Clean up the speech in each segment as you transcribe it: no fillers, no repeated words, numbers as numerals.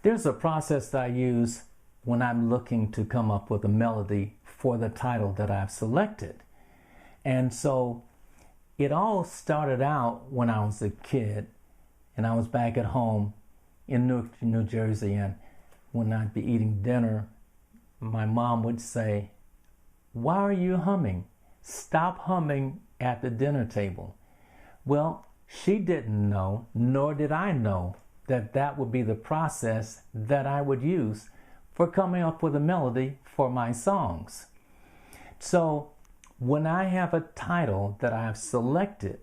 There's a process that I use when I'm looking to come up with a melody for the title that I've selected. And so it all started out when I was a kid and I was back at home in New Jersey, and when I'd be eating dinner, my mom would say, "Why are you humming? Stop humming at the dinner table." Well, she didn't know, nor did I know, that that would be the process that I would use for coming up with a melody for my songs. So when I have a title that I have selected,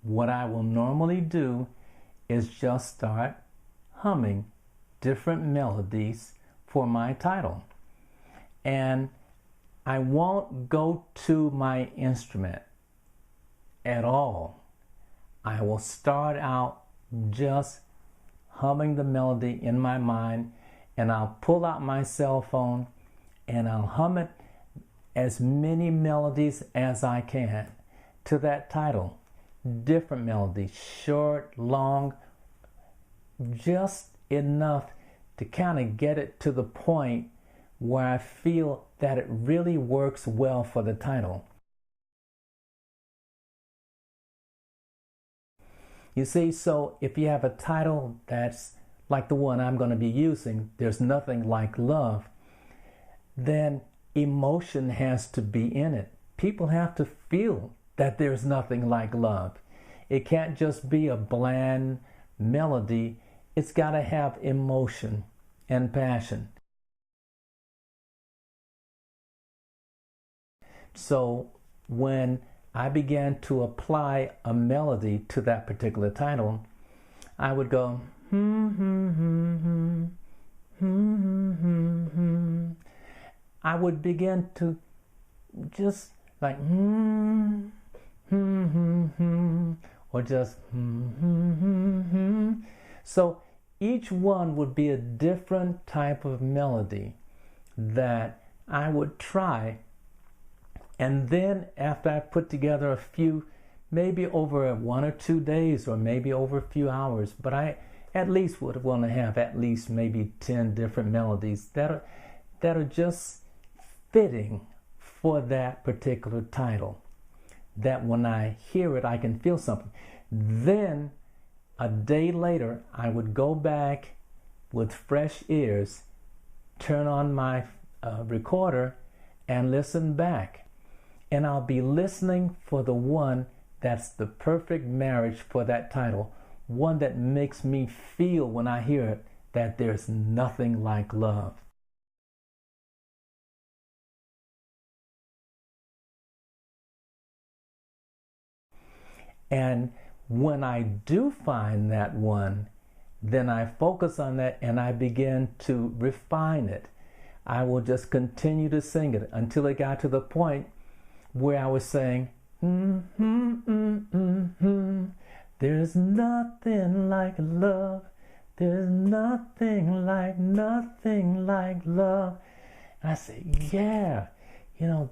what I will normally do is just start humming different melodies for my title. And I won't go to my instrument at all. I will start out just humming the melody in my mind, and I'll pull out my cell phone and I'll hum it as many melodies as I can to that title. Different melodies, short, long, just enough to kind of get it to the point where I feel that it really works well for the title. You see, so if you have a title that's like the one I'm going to be using, There's Nothing Like Love, then emotion has to be in it. People have to feel that there's nothing like love. It can't just be a bland melody. It's got to have emotion and passion. So when I began to apply a melody to that particular title, I would go, I would begin to just like, or just, So each one would be a different type of melody that I would try. And then after I put together a few, maybe over 1 or 2 days, or maybe over a few hours, but I at least would want to have at least maybe 10 different melodies that are just fitting for that particular title, that when I hear it, I can feel something. Then a day later, I would go back with fresh ears, turn on my recorder, and listen back. And I'll be listening for the one that's the perfect marriage for that title, one that makes me feel when I hear it that there's nothing like love. And when I do find that one, then I focus on that and I begin to refine it. I will just continue to sing it until it got to the point where I was saying, there's nothing like love, there's nothing like love. And I say, yeah,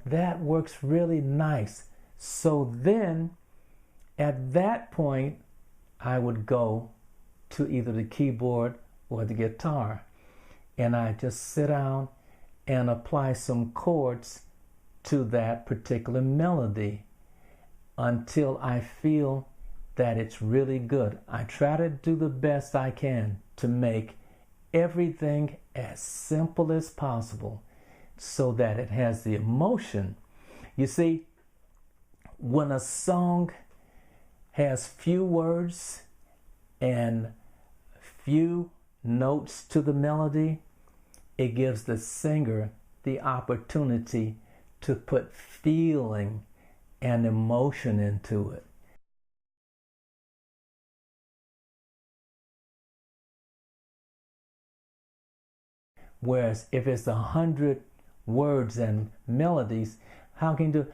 that works really nice. So then at that point, I would go to either the keyboard or the guitar, and I just sit down and apply some chords to that particular melody until I feel that it's really good. I try to do the best I can to make everything as simple as possible so that it has the emotion. You see, when a song has few words and few notes to the melody, it gives the singer the opportunity to put feeling and emotion into it. Whereas if it's 100 words and melodies, how can you do?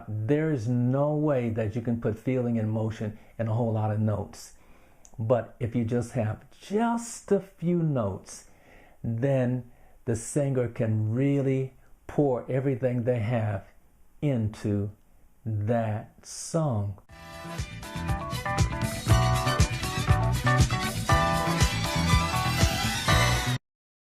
There is no way that you can put feeling and emotion in a whole lot of notes. But if you just have just a few notes, then the singer can really pour everything they have into that song.